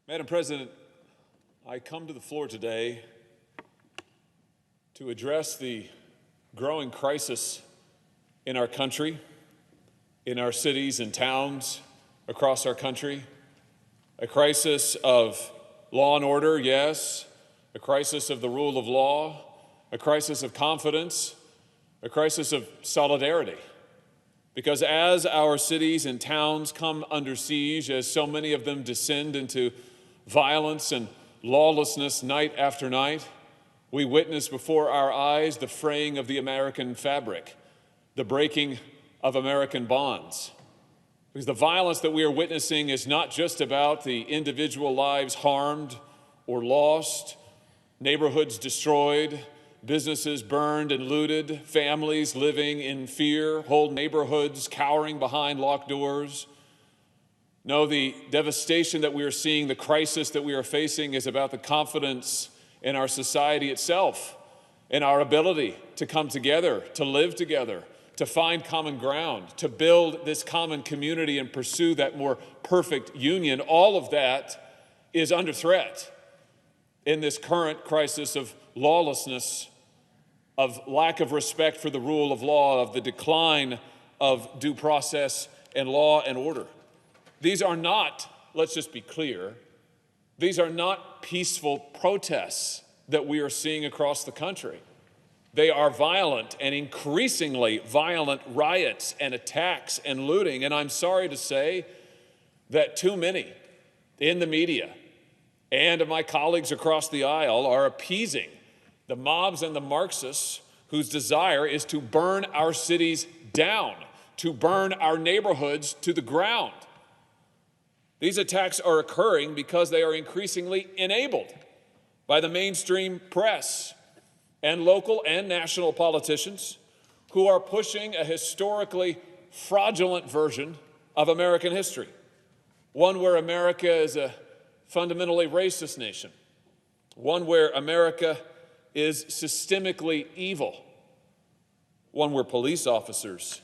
Madam President, I come to the floor today to address the growing crisis in our country, in our cities and towns across our country, a crisis of law and order, yes, a crisis of the rule of law, a crisis of confidence, a crisis of solidarity. Because as our cities and towns come under siege, as so many of them descend into violence and lawlessness night after night, we witness before our eyes the fraying of the American fabric, the breaking of American bonds. Because the violence that we are witnessing is not just about the individual lives harmed or lost, neighborhoods destroyed, businesses burned and looted, families living in fear, whole neighborhoods cowering behind locked doors. No, the devastation that we are seeing, the crisis that we are facing is about the confidence in our society itself, in our ability to come together, to live together, to find common ground, to build this common community and pursue that more perfect union. All of that is under threat in this current crisis of lawlessness, of lack of respect for the rule of law, of the decline of due process and law and order. These are not, let's just be clear, these are not peaceful protests that we are seeing across the country. They are violent and increasingly violent riots and attacks and looting. And I'm sorry to say that too many in the media and my colleagues across the aisle are appeasing the mobs and the Marxists whose desire is to burn our cities down, to burn our neighborhoods to the ground. These attacks are occurring because they are increasingly enabled by the mainstream press and local and national politicians who are pushing a historically fraudulent version of American history, one where America is a fundamentally racist nation, one where America is systemically evil, one where police officers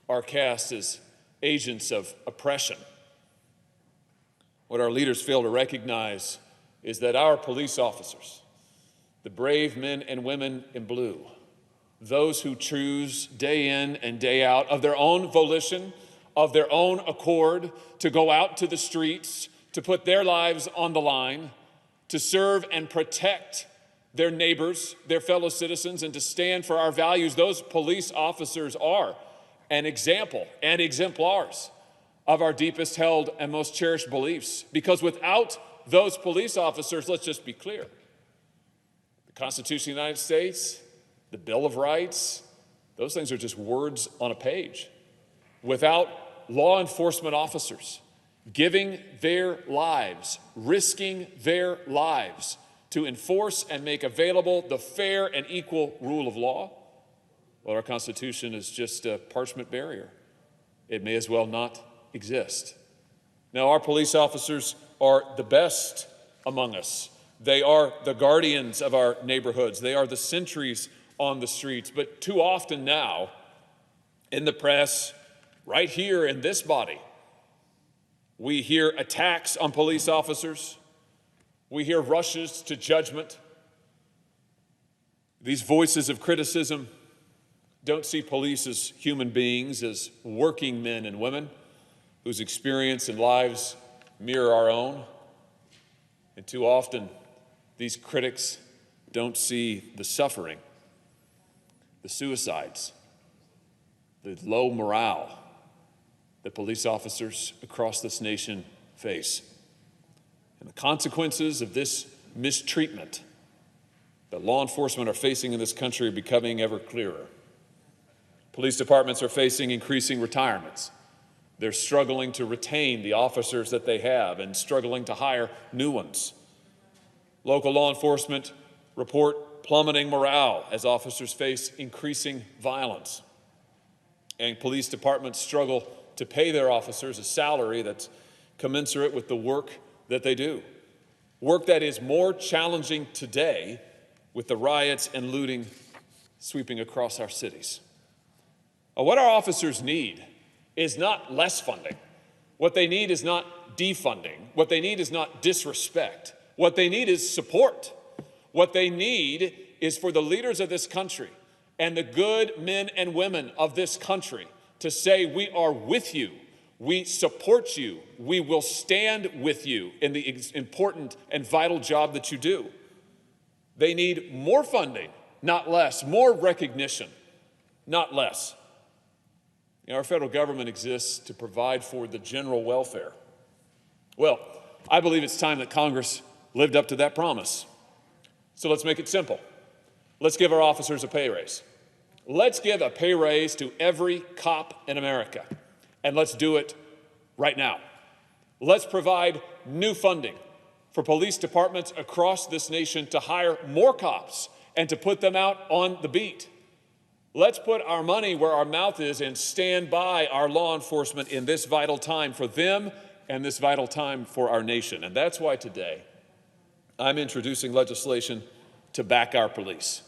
are cast as agents of oppression. What our leaders fail to recognize is that our police officers, the brave men and women in blue, those who choose day in and day out of their own volition, of their own accord, to go out to the streets, to put their lives on the line, to serve and protect their neighbors, their fellow citizens, and to stand for our values, those police officers are an example and exemplars of our deepest held and most cherished beliefs. Because without those police officers, let's just be clear, the Constitution of the United States, the Bill of Rights, those things are just words on a page. Without law enforcement officers giving their lives, risking their lives to enforce and make available the fair and equal rule of law, well, our Constitution is just a parchment barrier. It may as well not exist. Now, our police officers are the best among us. They are the guardians of our neighborhoods. They are the sentries on the streets. But too often now, in the press, right here in this body, we hear attacks on police officers. We hear rushes to judgment. These voices of criticism don't see police as human beings, as working men and women whose experience and lives mirror our own. And too often, these critics don't see the suffering, the suicides, the low morale that police officers across this nation face. And the consequences of this mistreatment that law enforcement are facing in this country are becoming ever clearer. Police departments are facing increasing retirements. They're struggling to retain the officers that they have and struggling to hire new ones. Local law enforcement report plummeting morale as officers face increasing violence. And police departments struggle to pay their officers a salary that's commensurate with the work that they do. Work that is more challenging today with the riots and looting sweeping across our cities. What our officers need is not less funding. What they need is not not defunding. What they need is not disrespect. What they need is support. What they need is for the leaders of this country and the good men and women of this country to say, we are with you, we support you, we will stand with you in the important and vital job that you do. They need more funding, not less, more recognition, not less. You know, our federal government exists to provide for the general welfare. Well, I believe it's time that Congress lived up to that promise. So let's make it simple. Let's give our officers a pay raise. Let's give a pay raise to every cop in America, and let's do it right now. Let's provide new funding for police departments across this nation to hire more cops and to put them out on the beat. Let's put our money where our mouth is and stand by our law enforcement in this vital time for them and this vital time for our nation. And that's why today I'm introducing legislation to back our police.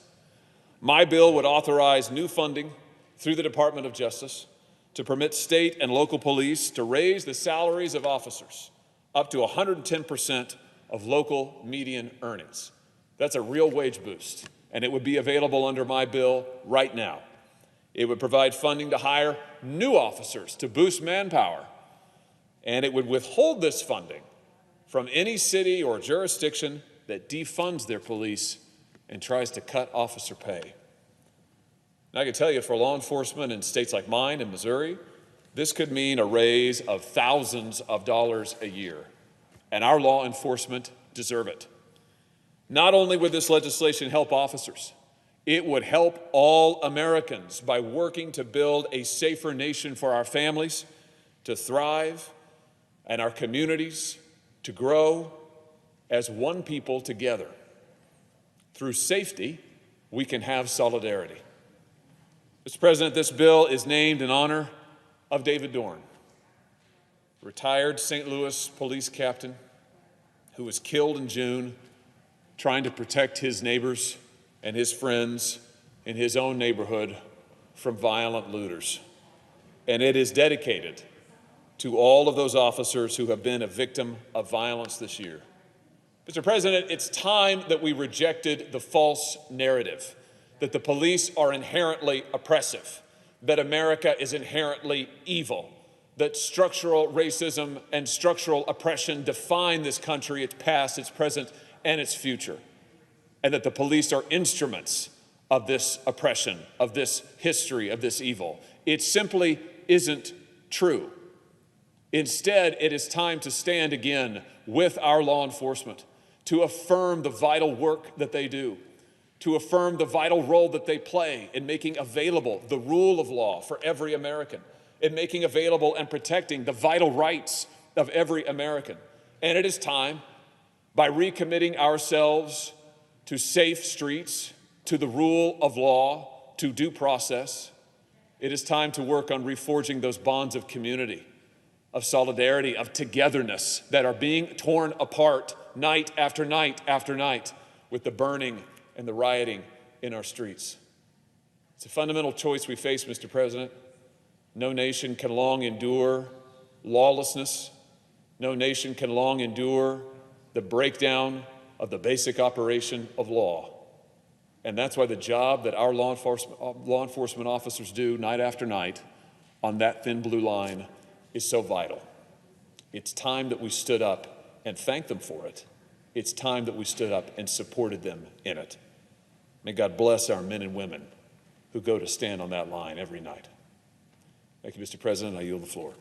My bill would authorize new funding through the Department of Justice to permit state and local police to raise the salaries of officers up to 110% of local median earnings. That's a real wage boost, and it would be available under my bill right now. It would provide funding to hire new officers to boost manpower, and it would withhold this funding from any city or jurisdiction that defunds their police and tries to cut officer pay. And I can tell you, for law enforcement in states like mine and Missouri, this could mean a raise of thousands of dollars a year, and our law enforcement deserve it. Not only would this legislation help officers, it would help all Americans by working to build a safer nation for our families to thrive and our communities to grow as one people together. Through safety, we can have solidarity. Mr. President, this bill is named in honor of David Dorn, retired St. Louis police captain who was killed in June trying to protect his neighbors and his friends in his own neighborhood from violent looters. And it is dedicated to all of those officers who have been a victim of violence this year. Mr. President, it's time that we rejected the false narrative that the police are inherently oppressive, that America is inherently evil, that structural racism and structural oppression define this country, its past, its present, and its future, and that the police are instruments of this oppression, of this history, of this evil. It simply isn't true. Instead, it is time to stand again with our law enforcement to affirm the vital work that they do, to affirm the vital role that they play in making available the rule of law for every American, in making available and protecting the vital rights of every American. And it is time, by recommitting ourselves to safe streets, to the rule of law, to due process, it is time to work on reforging those bonds of community, of solidarity, of togetherness that are being torn apart night after night after night with the burning and the rioting in our streets. It's a fundamental choice we face, Mr. President. No nation can long endure lawlessness. No nation can long endure the breakdown of the basic operation of law. And that's why the job that our law enforcement officers do night after night on that thin blue line is so vital. It's time that we stood up and thanked them for it. It's time that we stood up and supported them in it. May God bless our men and women who go to stand on that line every night. Thank you, Mr. President. I yield the floor.